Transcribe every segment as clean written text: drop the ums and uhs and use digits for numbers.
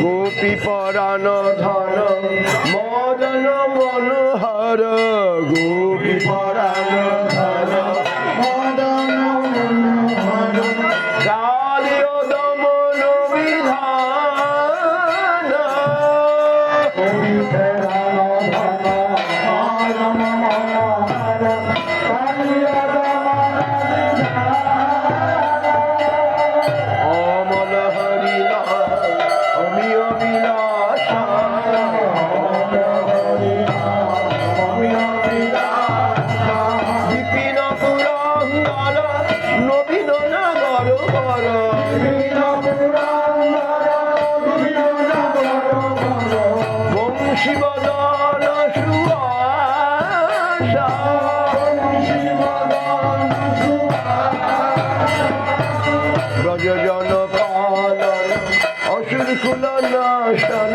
গোপী পরাণ ধন মদন মনোহর গোপী পরাণ ধন মদন মনোহর কালিয় দমন বিধান অমল হরিলা অমিয় বিলাসা বিপিন পুরন্দর নবীন নগর বর বংশী বদন সুআশা ব্রজজন পালন অসুর কুল নাশন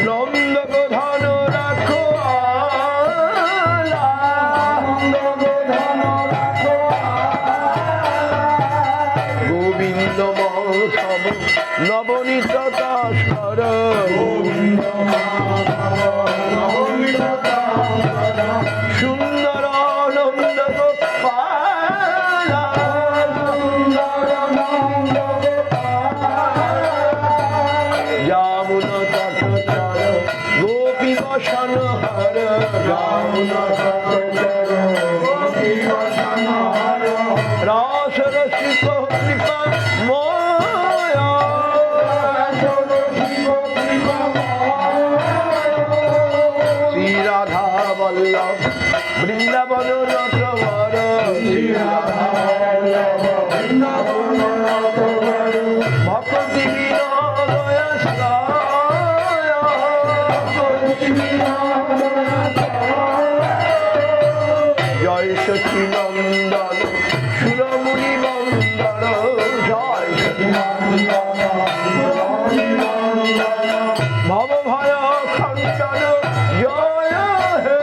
নন্দ গোধন রাখো গোবিন্দ মহোৎসব নবনীত দাসর সুন্দর নন্দ গোপাল যামুন তটচর গোপী বসন হর যামুন তটচর গোপী বসন হর রাস রসিক কৃপা ময়া শ্রী রাধা বল্লভ বৃন্দাবন নটবর ভক্তি জয় সচিনন্দন সুরমুনি বন্দর জয় ভব ভয় খণ্ডন জয় হে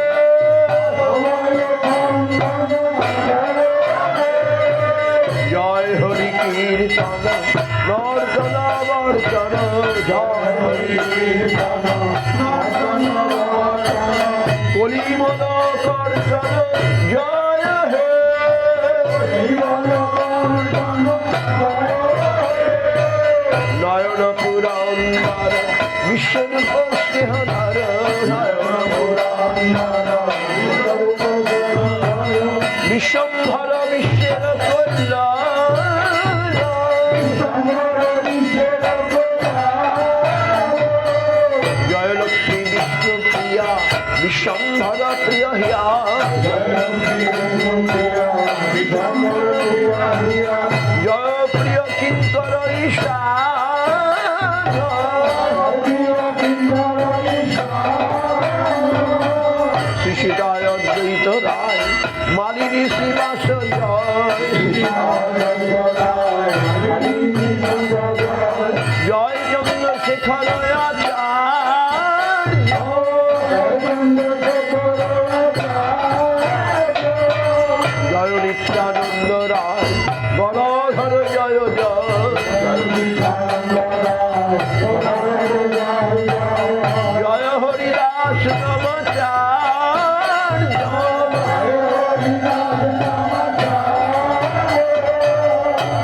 জয় হরি কীর্তন নর্তন বর্তন জয় হরি কীর্তন কলিমল কর্তন জয় হে নয়ন পুরন্দর বিশ্বরূপ স্নেহধর নয়ন পুরন্দর বিশ্বম্ভর বিশ্বের কল্যাণ জয় লক্ষ্মী বিষ্ণু প্রিয়া বিশ্বম্ভর প্রিয় হিয়া জয় প্রিয় কিঙ্কর ঈশা শ্রীশিদায় অদ্বৈত রায় মালিনী শ্রীবাস জয় চন্দ্রশেখর আচার্য জয় নিত্যানন্দ রায় গণধর জয় জয় জয় হরিদাস নমচার্য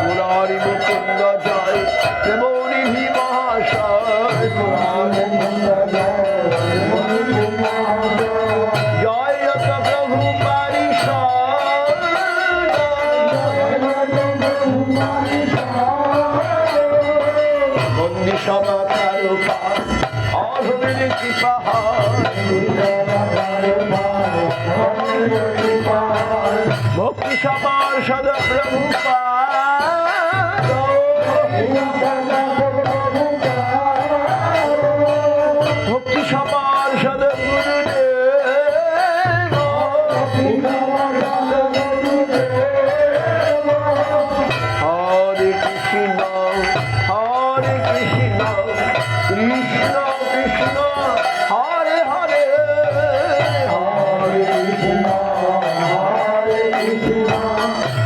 মুরারি মুকুন্দ জয় প্রেমনি মহাশয় জয় যত প্রভু পারিষদ বন্দি সভা তারকা অধমের কৃপা ভক্তি সবার সদা প্রভু ভক্তি সবার সদা হরে কৃষ্ণ কৃষ্ণ কৃষ্ণ হরে হরে হরে কৃষ্ণ Hare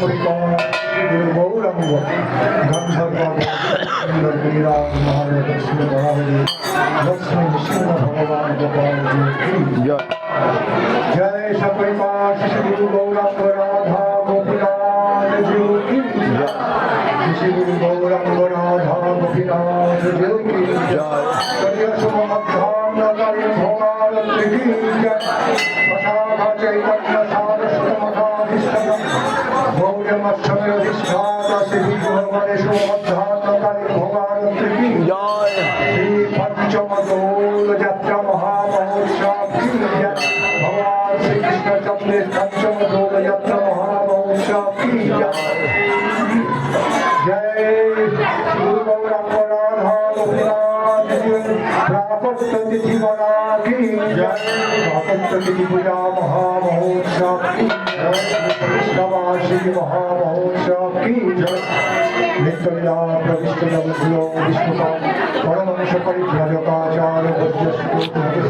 সপরিবার গুরু গৌরাঙ্গ গন্ধর্ব লক্ষ্মী বরাবরী লক্ষ্মী নৃসিংহ ভগবান গোপাল জয় জয় সপরিবার শ্রী গুরু গৌরাঙ্গ রাধা গোপীনাথ যোগী শ্রী গুরু গৌরাঙ্গ রাধা গোপীনাথ যোগী জয় মধ্যাহ্নকারী ভোগারত্রী চৈতন্য সারস্বত মঠাধিষ্ঠন গৌরমষ্টমের অধিষ্ঠাতা শ্রী ভগবানের মধ্যাহ্নকারী ভোগারত্রী জয় শ্রী পঞ্চম দোল যাত্রা মহামহোৎসব ভগবান শ্রীকৃষ্ণচন্দ্রের পঞ্চম দোল যাত্রা মহামহোৎসব জয় গুরু গৌরাঙ্গ রাধা গোপীনাথ প্রাপত্য তিথি বরাকি প্রাপত্য তিথি পূজা মহামহোৎসব কৃষ্ণবার্ষিকী মহামহোৎসব কি নিত্যলীলা প্রবিষ্ট জগৎগুলো বিষ্ণুপাদ পরমংশ পরিভ্রাজকাচার্য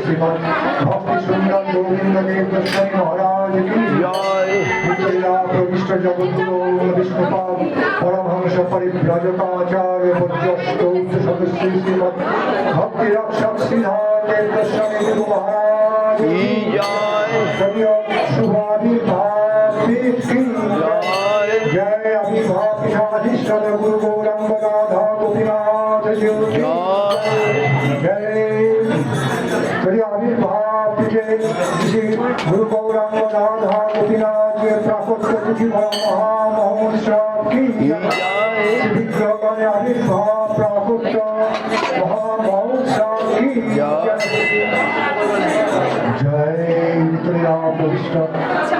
শ্রীমান ভক্তি সুন্দর গোবিন্দ দেব গোস্বামী মহারাজ কি জয় নিত্যলীলা প্রবিষ্ট জগৎগুলো বিষ্ণুপাদ পরমহংস পরিভ্রাজকাচার্য সদস্য শ্রীমৎ ভক্তি রক্ষক শ্রীধর দেব গোস্বামী গুরু মহারাজ কি জয় শুভাবির্ভাব কি জয় जय अभिभाव पीठाधीश्वर गुरु गौरांग राधा गोपीनाथ ज्योति जय श्री आविर्भाव श्री गुरु गौरांग राधा गोपीनाथ प्राकट्य तिथि महामहोत्सव की विग्रह आविर्भाव प्राकट्य महामहोत्सव की जय वितरिया प्रविष्ट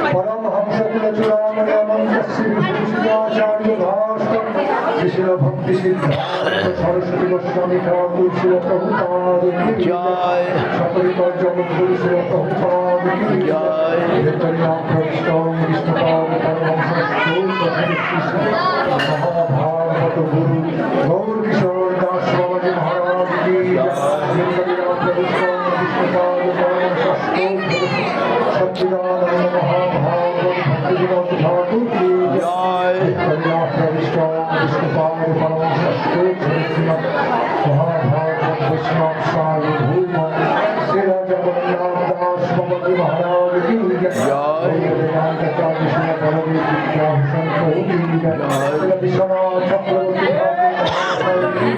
परमहंस कुलचूड़ामणि अनंत श्री विष्णुआचार्य भास्कर शिशिल भक्ति सिद्धार्थ सरस्वती गोस्वामी ठाकुर शिव प्रभुपाद की जय सपरिकर जगद्गुरु शिव प्रभुपाद की जय वितरिया प्रविष्ट विष्णुपाद परमहंस महाभारत गुरु गौर किशोर दास बाबाजी महाराज की वितरिया प्रविष्ट विष्णुपाद सच्चिदानंद महाभागवत भक्ति विनोद ठाकुर की जय कन्या प्रविष्ट विष्णुपाद परम श्रेष्ठ श्रीमद महाभागवत वैष्णव सार्वभौम श्री जगन्नाथ दास बाबाजी महाराज की जय वेदांताचार्य श्री भगवती विद्याभूषण प्रभु की श्री विश्वनाथ चक्रवर्ती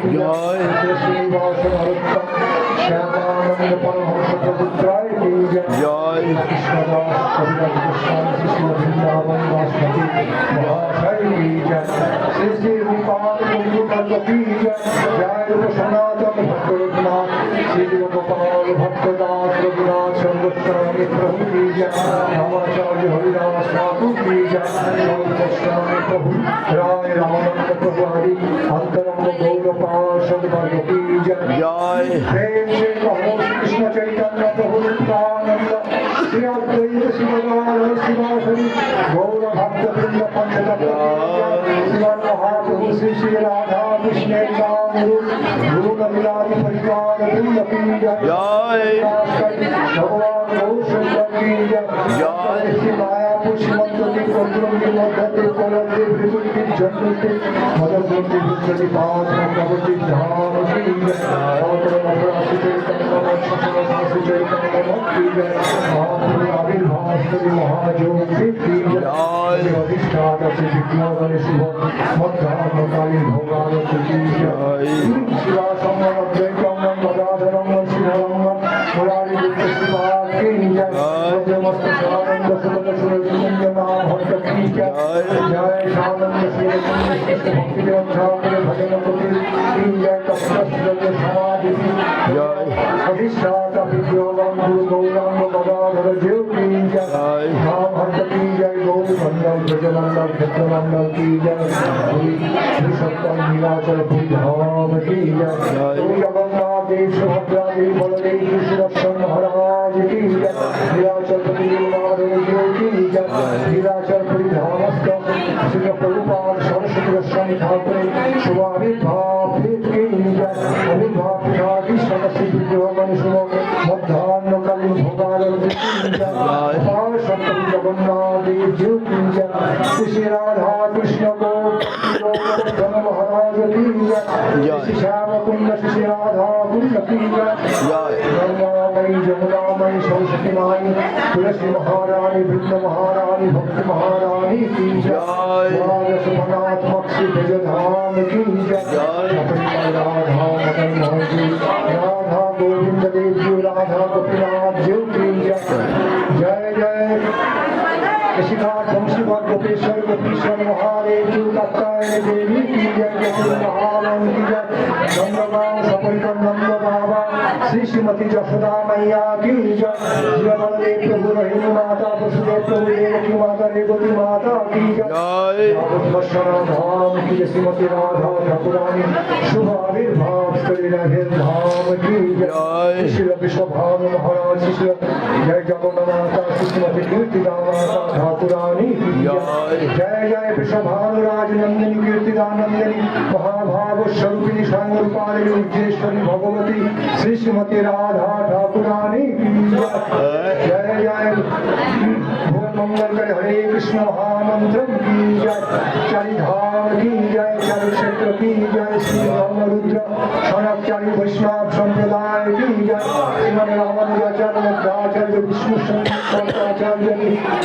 जय श्रीनिवास नरोत्तम श्यामानंद परमहंस प्रभुत्राय की जय कृष्णदास कविराज गोस्वामी श्री वृंदावन वासुदेव महाशय की जय श्री श्री रूपाल कुंभ की जय जय रूप सनातन भक्त रघुनाथ श्री गोपाल भक्तदास रघुनाथ सर्वस्वामी प्रभु की जय रामाचार्य हरिदास ठाकुर की जय सर्वस्वामी प्रभु राय रामानंद प्रभु हरि अंतरंग गौरपाल सदवर्ग की जय जय प्रेम से कहो कृष्ण चैतन्य प्रभु नित्यानंद श्री अद्वैत शिवदान शिवासरी गौर भक्त वृंद पंचतत्व शिवन महाप्रभु श्री श्री राधा कृष्ण नाम गुरु कविराज परिवार वृंद की जय भगवान गौर शंकर की जय श्री मायापुर श्रीमंत की कुंडलों की मध्य कोलम की भृगु की जन्म की मदर गोपी विश्वजी पास भगवती धाम की जय और मधुरासी चैतन्य भक्ति जय महाप्रभु आविर्भाव श्री महाज्योति की जय अधिष्ठाता श्री विद्याधर शिव मध्याह्नकालीन भोगारति की जय शिवा सम्मान अद्वैतम गदाधरम शिवरम मुरारी विद्य शिवाद की जय मस्त सानंद सुंदर सुरसिंह नाम भक्त की जय जय सानंद श्री कृष्ण भक्ति ठाकुर भजन प्रति की जय तपस्या समाधि जय अधिष्ठाता विद्योगम गुरु गौरांग गदाधर देव की जय राम भक्त की जय गौर मंडल ब्रजमंडल क्षेत्रमंडल की जय श्री सत्तम नीलाचल पुरी धाम की जय जगन्नाथ देव सुभद्रा देव बलदेव सुदर्शन महाराज की जय नीलाचल पुरी देव की जय नीलाचल पुरी धामस्थ श्री प्रभुपाद सरस्वती गोस्वामी ठाकुर शुभाविर्भाव की जय अभिभाव पीठाधीश्वर श्री विद्योगम शुभ मध्याह्नकालीन भोगारति की जय जगन्नाथ देव जी की जय श्री राधा कृष्ण गोवर्धन महाराज की जय श्री श्याम कुंड श्री राधा कुंड की जय জয় गंगामयी जमुनामयी सरस्वती माई तुलसी महारानी वृंद महारानी भक्ति महारानी की जय द्वादशनात्मक श्री ब्रजधाम की जय राधा मदन मोहन जी राधा गोविंद देव जी राधा गोपीनाथ जी की जय जय जय ऋषिकाठ वंशीवर गोपेश्वर गोपीश्वर महादेव जी कात्यायनी देवी की जय जय महाराम की जय नंदगांव सपरिकर नंद बाबा श्री श्रीमती जशोदा मैया की जय जय बलदेव प्रभु रहीम माता वसुदेव प्रभु देवकी माता रेवती माता की जय জয় धाम की श्रीमती राधा ठाकुरानी शुभ आविर्भाव स्थली राधेर धाम की जय জয় श्री विश्वभानु महाराज श्री जय जगन्नाथ माता श्रीमती कीर्तिदा माता ठाकुरानी की जय जय जय विश्वभानु राज नंदिनी कीर्तिदा नंदिनी महाभाव स्वरूपिणी स्वयं रूपालिनी उज्जेश्वरी भगवती श्री श्रीमती राधा ठाकुरानी की जय जय जय भुवन मंगल करे हरे कृष्ण महामंत्र की जय चारिधाम की जय चारु क्षेत्र की जय श्री राम रुद्र शरणाचार्य वैष्णव संप्रदाय की जय श्रीमद रामानुजाचार्य मध्वाचार्य विष्णु शंकराचार्य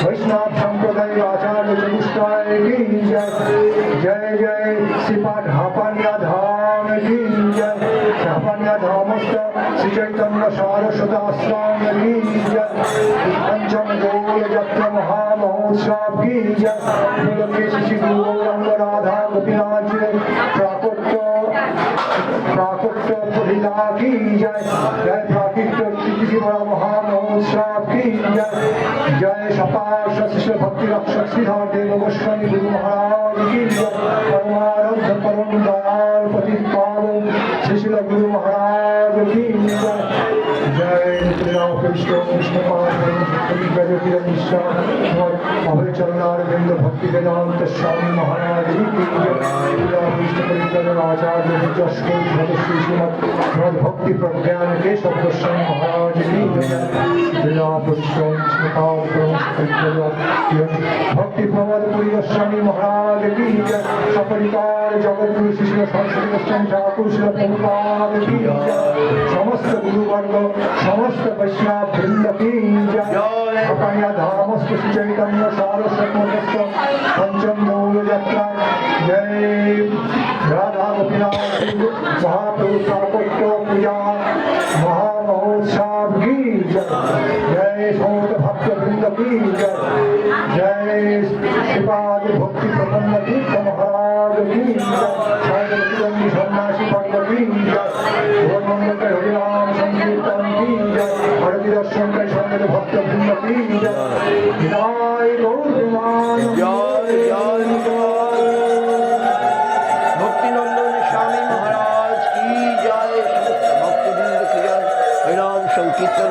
वैष्णव संप्रदाय आचार्य चतुष्टाय की जय जय जय श्रीपाद हापानिया धाम की जय हापानिया धामस्थ श्री चैतन्य सारस्वत आश्रम की जय पंचम गोल यात्रा महामहोत्सव की जय श्री गुरु गौरांग राधा गोपीनाथ जी प्राकट्य पुरिला की जय जय प्राकृत्य तिथि बड़ा महामहोत्सव की जय जय सपाश शिष्य भक्ति रक्षक श्रीधर देव गोस्वामी गुरु महाराज की जय परमारब्ध परम दयाल पति पावन शिशिल गुरु महाराज की जय जय नित्यानंद कृष्ण कृष्ण पावन अभय चरणार बिंद भक्ति वेदांत स्वामी महाराज की जय आचार्य श्री श्रीमद भक्ति प्रज्ञान केशव गोस्वामी महाराज की भक्ति प्रमोद पुरी गोस्वामी महाराज की जय सपरिकार जगत गुरु श्री सरस्वती गोस्वामी ठाकुर श्री प्रभुपाद की जय समस्त गुरुवर्ग समस्त वैष्णव वृंद की जय अपनिया धामस्थ श्री चैतन्य सारस्वत पंचम गौर यात्रा जय राधा गोपीनाथ महाप्रभु प्राकट्य पूजा महामहोत्सव की जय जय समस्त भक्त वृंद की जय जय श्रीपाद भक्ति प्रपन्न तीर्थ महाराज की जय सन्यासी पर्व की जय मंगल हरिनाम संकीर्तन की जय हरति दर्शन के संगत भक्त वृंद की जय जय गौरमान জয় জয় ভক্তিনন্দন স্বামী মহারাজ কি জয় সমস্ত ভক্তবৃন্দ কি জয় হরিনাম সংকীর্তন